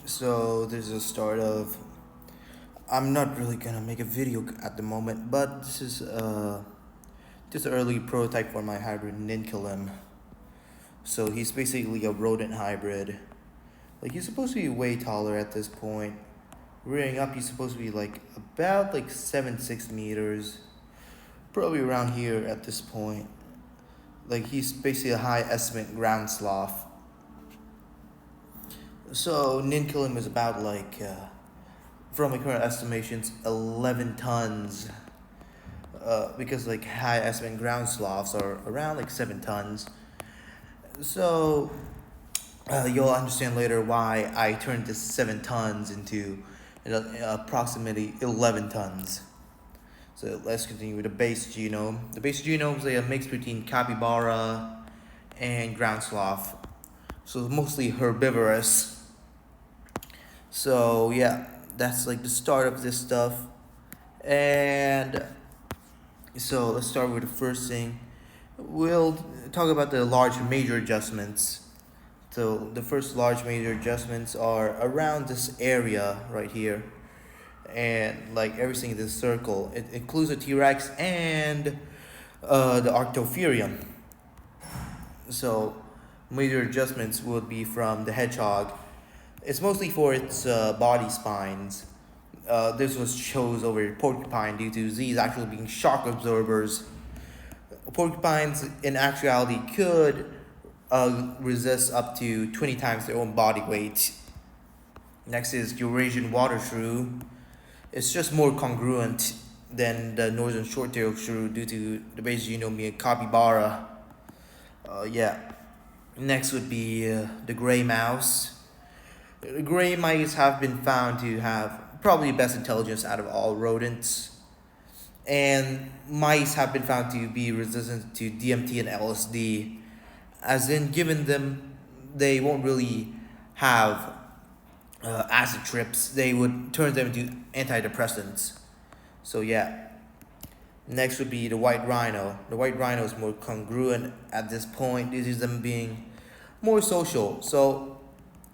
So this is a start of. I'm not really gonna make a video at the moment, but this is just an early prototype for my hybrid Ninkilim. So he's basically a rodent hybrid. Like he's supposed to be way taller at this point. Rearing up, he's supposed to be like about like 7-6 meters, probably around here at this point. Like he's basically a high estimate ground sloth. So Ninkilim is about like, from my current estimations, 11 tons. Because like high estimate ground sloths are around like 7 tons. So you'll understand later why I turned this 7 tons into approximately 11 tons. So let's continue with the base genome. The base genome is a mix between capybara and ground sloth. So mostly herbivorous. So yeah, that's like the start of this stuff. And so let's start with the first thing. We'll talk about the large major adjustments. So the first large major adjustments are around this area right here. And like everything in this circle, it includes the T-Rex and the Arctotherium. So major adjustments would be from the hedgehog. It's mostly for its body spines. This was chose over porcupine due to these actually being shock absorbers. Porcupines, in actuality, could resist up to 20 times their own body weight. Next is Eurasian water shrew. It's just more congruent than the northern short-tailed shrew due to the base genome being capybara. Yeah. Next would be the gray mouse. Gray mice have been found to have probably best intelligence out of all rodents. And mice have been found to be resistant to DMT and LSD. As in, given them, they won't really have acid trips. They would turn them into antidepressants. So yeah. Next would be the white rhino. The white rhino is more congruent at this point. This is them being more social. So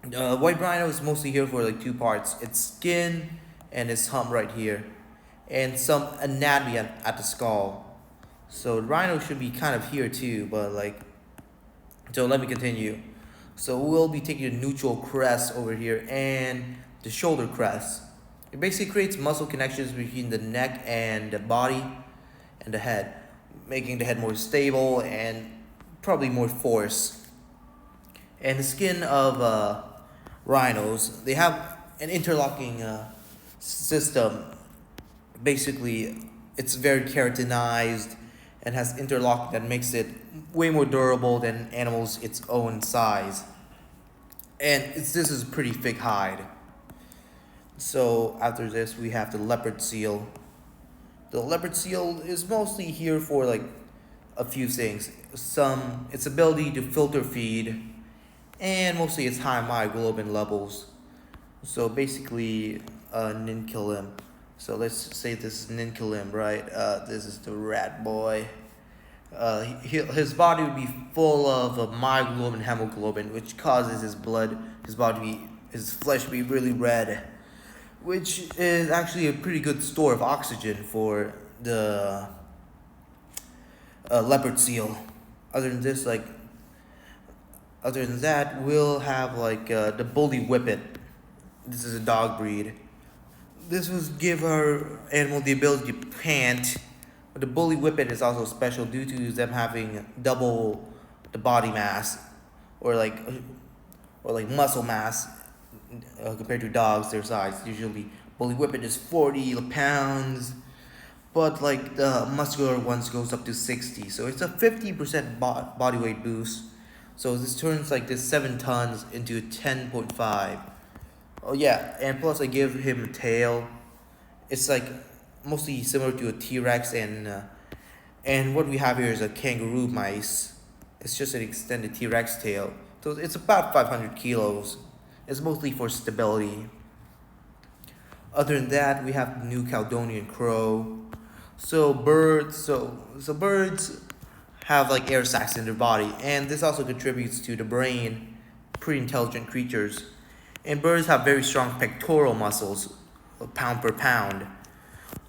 white rhino is mostly here for like two parts: its skin and its hump right here, and some anatomy at the skull. So the rhino should be kind of here too, but like, so let me continue. So we'll be taking the neutral crest over here and the shoulder crest. It basically creates muscle connections between the neck and the body and the head, making the head more stable and probably more force. And the skin of rhinos, they have an interlocking system. Basically, it's very keratinized and has interlock that makes it way more durable than animals its own size. And this is pretty thick hide. So after this, we have the leopard seal. The leopard seal is mostly here for like a few things. Its ability to filter feed, and mostly its high myoglobin levels. So basically, Ninkilim. So let's say this is Ninkilim, right? This is the rat boy. His body would be full of myoglobin and hemoglobin, which causes his flesh to be really red, which is actually a pretty good store of oxygen for the leopard seal. Other than this, like, other than that, we'll have like the bully whippet. This is a dog breed. This was give our animal the ability to pant. But the bully whippet is also special due to them having double the body mass, or like muscle mass compared to dogs their size. Usually, bully whippet is 40 pounds, but like the muscular ones goes up to 60. So it's a 50% body weight boost. So this turns like this 7 tons into 10.5. Oh yeah, and plus I give him a tail. It's like mostly similar to a T-Rex, and what we have here is a kangaroo mice. It's just an extended T-Rex tail. So it's about 500 kilos. It's mostly for stability. Other than that, we have the New Caledonian crow. So birds have like air sacs in their body, and this also contributes to the brain. Pretty intelligent creatures. And birds have very strong pectoral muscles, pound per pound.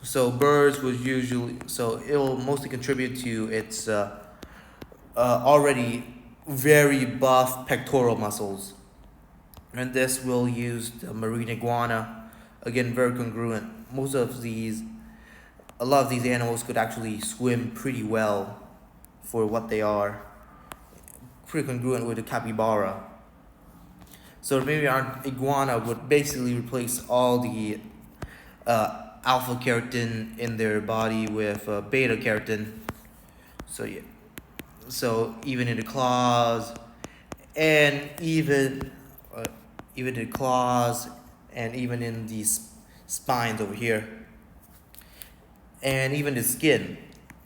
So birds would usually, so it will mostly contribute to its already very buff pectoral muscles. And this will use the marine iguana. Again, very congruent. A lot of these animals could actually swim pretty well for what they are. Pretty congruent with the capybara. So maybe our iguana would basically replace all the alpha keratin in their body with beta keratin. So yeah, so even in the claws, and even in the claws, and even in these spines over here, and even the skin.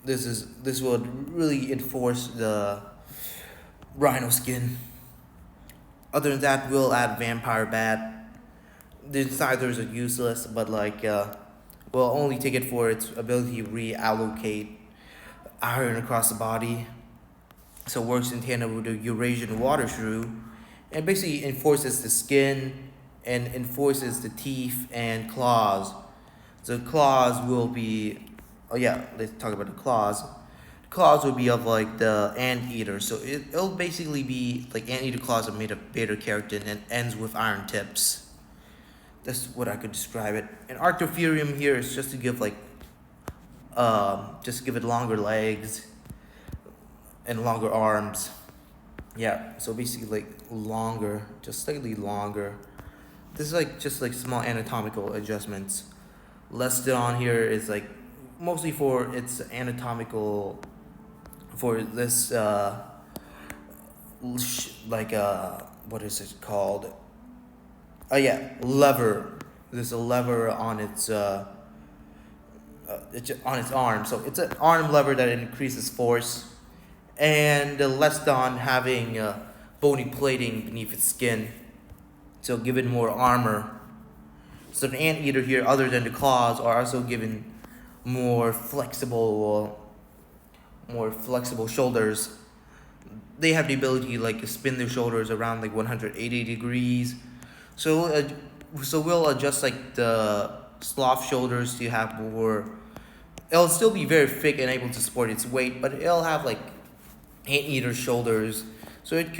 This would really enforce the rhino skin. Other than that, we'll add vampire bat. The incisors are useless, but we'll only take it for its ability to reallocate iron across the body. So it works in tandem with the Eurasian water shrew, and basically enforces the skin and enforces the teeth and claws. So claws will be, oh yeah, let's talk about the claws. Claws will be of like the anteater, so it'll basically be like anteater claws are made of beta keratin and ends with iron tips. That's what I could describe it. And Arctotherium here is just to give just to give it longer legs and longer arms. Yeah, so basically like longer, just slightly longer. This is just like small anatomical adjustments. Lestodon here is like mostly for its anatomical, for this what is it called? Oh yeah, lever. There's a lever on its arm, so it's an arm lever that increases force, and the Lestodon having bony plating beneath its skin, so give it more armor. So the anteater here, other than the claws, are also given more flexible shoulders. They have the ability to spin their shoulders around 180 degrees. So we'll adjust the sloth shoulders to have more. It'll still be very thick and able to support its weight, but it'll have anteater shoulders, so it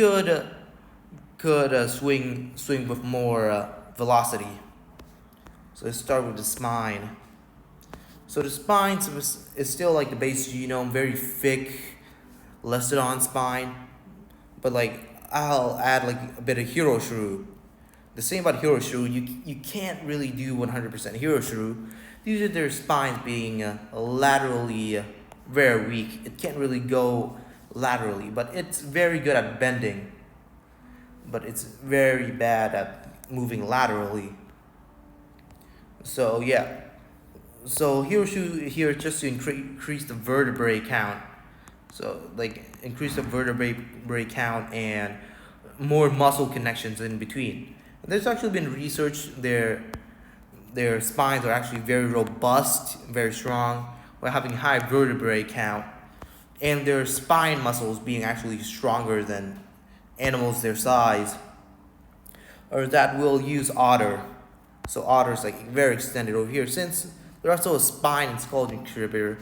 could swing with more velocity. So let's start with the spine. So the spine is still the base genome, very thick Lestodon spine, but I'll add a bit of hero shrew. The same about hero shrew, you can't really do 100% hero shrew due to their spines being laterally very weak. It can't really go laterally, but it's very good at bending, but it's very bad at moving laterally. So yeah, so hero shrew here just to increase the vertebrae count. So increase the vertebrae count and more muscle connections in between. There's actually been research, their spines are actually very robust, very strong, while having high vertebrae count, and their spine muscles being actually stronger than animals their size. Or that will use otter. So otter's very extended over here. Since they're also a spine and skull contributor,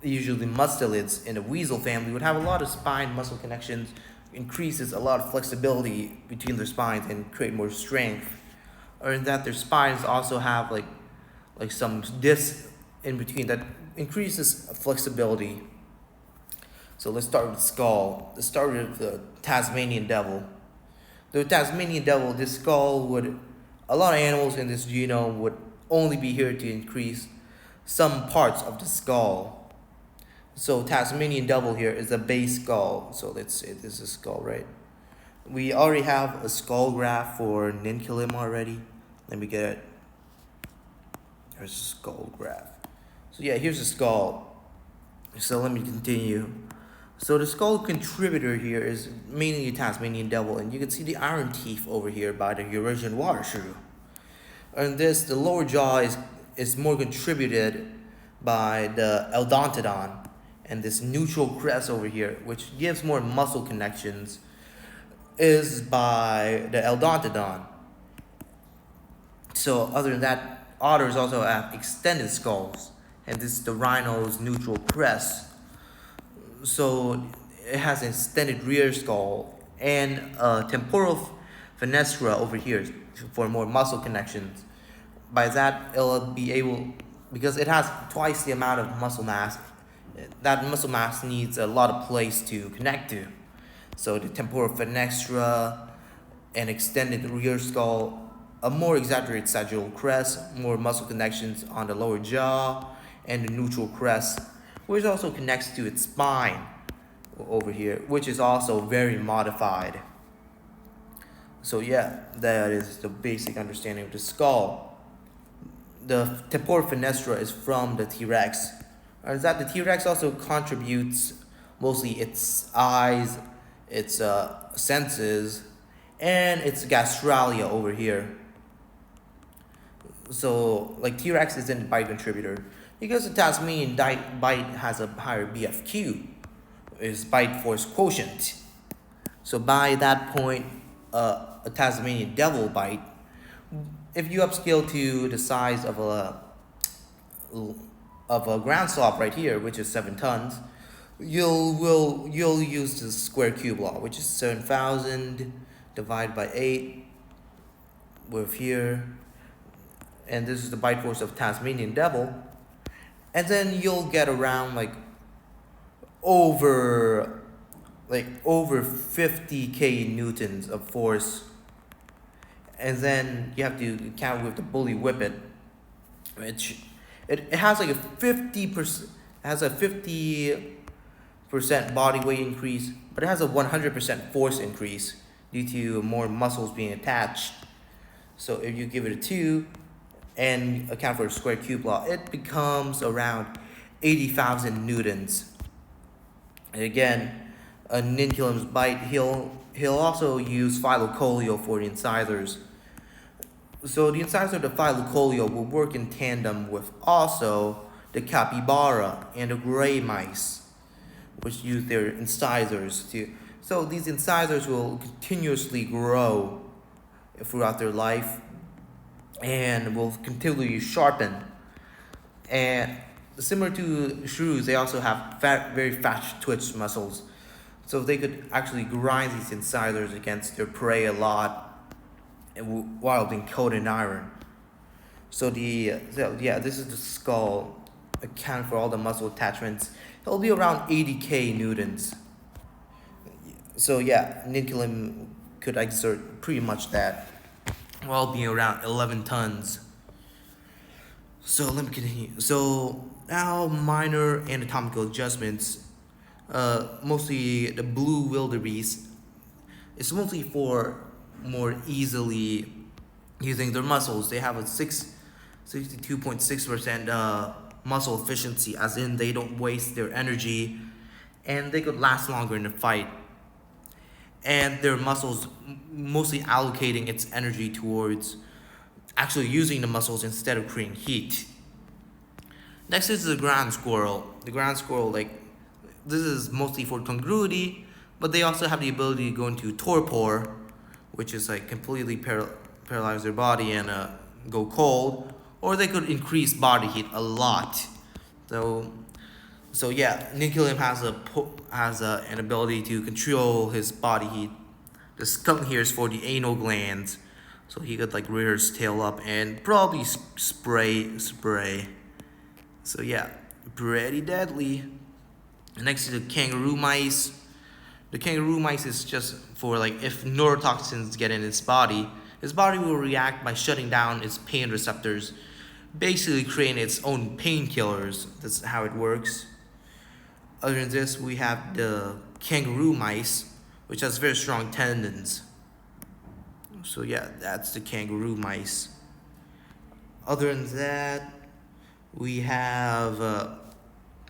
usually mustelids in the weasel family would have a lot of spine muscle connections, increases a lot of flexibility between their spines and create more strength. Or in that their spines also have some disc in between that increases flexibility. So let's start with the skull. Let's start with the Tasmanian devil. The Tasmanian devil, this skull would, a lot of animals in this genome would only be here to increase some parts of the skull. So Tasmanian devil here is a base skull. So let's say this is a skull, right? We already have a skull graph for Ninkilim already. Let me get it. There's a skull graph. So yeah, here's the skull. So let me continue. So the skull contributor here is mainly the Tasmanian devil, and you can see the iron teeth over here by the Eurasian water shrew. And the lower jaw is more contributed by the Eldontodon, and this neutral crest over here, which gives more muscle connections, is by the Eldontodon. So other than that, otters also have extended skulls, and this is the rhino's neutral crest. So it has an extended rear skull and a temporal fenestra over here for more muscle connections. By that, it'll be able, because it has twice the amount of muscle mass, that muscle mass needs a lot of place to connect to. So the temporal fenestra, an extended rear skull, a more exaggerated sagittal crest, more muscle connections on the lower jaw, and the neutral crest, which also connects to its spine over here, which is also very modified. So yeah, that is the basic understanding of the skull. The temporal fenestra is from the T-Rex. Is that the T-Rex also contributes mostly its eyes, its senses, and its gastralia over here. So like T-Rex isn't a bite contributor because the Tasmanian bite has a higher BFQ, is bite force quotient. So by that point, a Tasmanian devil bite, if you upscale to the size of a ground sloth right here, which is 7 tons, you'll use the square cube law, which is 7,000 divided by 8 with here, and this is the bite force of Tasmanian devil, and then you'll get around over 50k newtons of force. And then you have to count with the bully whippet, which it has like a 50% has a 50% body weight increase, but it has a 100% force increase due to more muscles being attached. So if you give it a 2 and account for a square cube law, it becomes around 80,000 newtons. And again, a Ninkilim's bite, he'll also use phylocolio for the incisors. So the incisor of the phylocolio will work in tandem with also the capybara and the gray mice, which use their incisors too. So these incisors will continuously grow throughout their life and will continually sharpen. And similar to shrews, they also have very fast twitch muscles. So they could actually grind these incisors against their prey a lot while being coated in iron. So this is the skull. Account for all the muscle attachments. It'll be around 80k newtons. So yeah, Ninkilim could exert pretty much that while being around 11 tons. So let me continue. So now minor anatomical adjustments. Mostly the blue wildebeest. It's mostly for more easily using their muscles. They have a 62.6% muscle efficiency, as in they don't waste their energy, and they could last longer in a fight. And their muscles mostly allocating its energy towards actually using the muscles instead of creating heat. Next is the ground squirrel. The ground squirrel, this is mostly for congruity, but they also have the ability to go into torpor, which is completely paralyze their body and go cold, or they could increase body heat a lot. So yeah, Ninkilim has an ability to control his body heat. The skunk here is for the anal glands, so he could rear his tail up and probably spray. So yeah, pretty deadly. Next is the kangaroo mice. The kangaroo mice is just for if neurotoxins get in his body will react by shutting down its pain receptors, basically creating its own painkillers. That's how it works. Other than this, we have the kangaroo mice, which has very strong tendons. So yeah, that's the kangaroo mice. Other than that, we have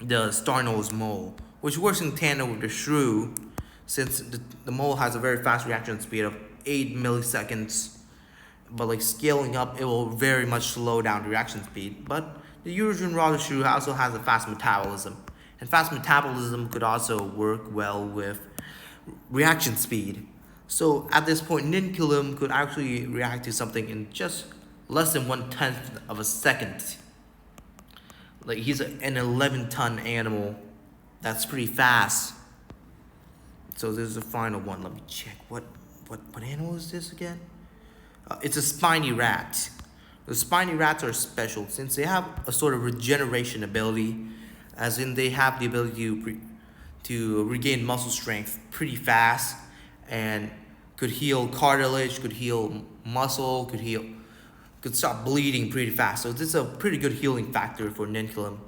the star-nosed mole, which works in tandem with the shrew, since the mole has a very fast reaction speed of 8 milliseconds, but scaling up, it will very much slow down the reaction speed. But the Eurasian water shrew also has a fast metabolism, and fast metabolism could also work well with reaction speed. So at this point, Ninkilim could actually react to something in just less than 1/10 of a second. Like he's an 11-ton animal. That's pretty fast. So this is the final one. Let me check. What animal is this again? It's a spiny rat. The spiny rats are special since they have a sort of regeneration ability, as in they have the ability to regain muscle strength pretty fast, and could heal cartilage, could heal muscle, could stop bleeding pretty fast. So this is a pretty good healing factor for Ninkilim.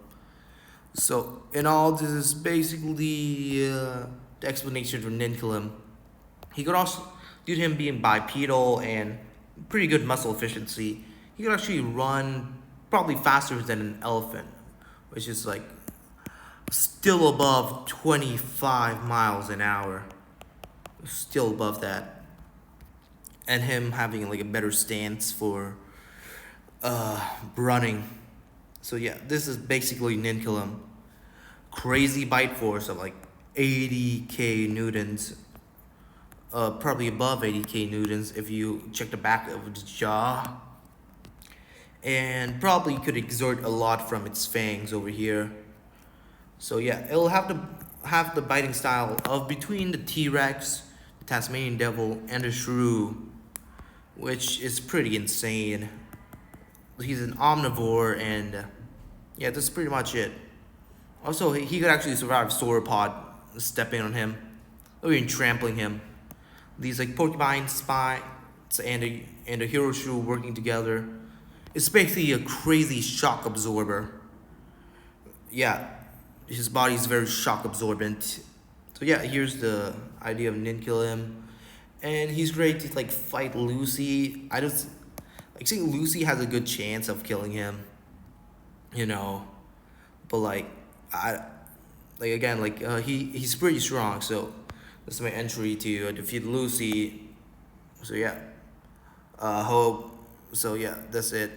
So in all, this is basically the explanation for Ninkilim. He could also, due to him being bipedal and pretty good muscle efficiency, he could actually run probably faster than an elephant, which is like still above 25 miles an hour. Still above that. And him having like a better stance for running. So yeah, this is basically Ninkilim. Crazy bite force of like 80k newtons. Probably above 80k newtons if you check the back of its jaw. And probably could exert a lot from its fangs over here. So yeah, it'll have the biting style of between the T-Rex, the Tasmanian Devil, and the Shrew, which is pretty insane. He's an omnivore, and yeah, that's pretty much it. Also, he could actually survive sauropod stepping on him, or even trampling him. These like porcupine spines and a hero shrew working together. It's basically a crazy shock absorber. Yeah, his body is very shock absorbent. So yeah, here's the idea of Ninkilim, and he's great to like fight Lucy. I just like think Lucy has a good chance of killing him, you know, but like I like again like he's pretty strong. So this is my entry to defeat Lucy. So yeah, hope. So yeah, that's it.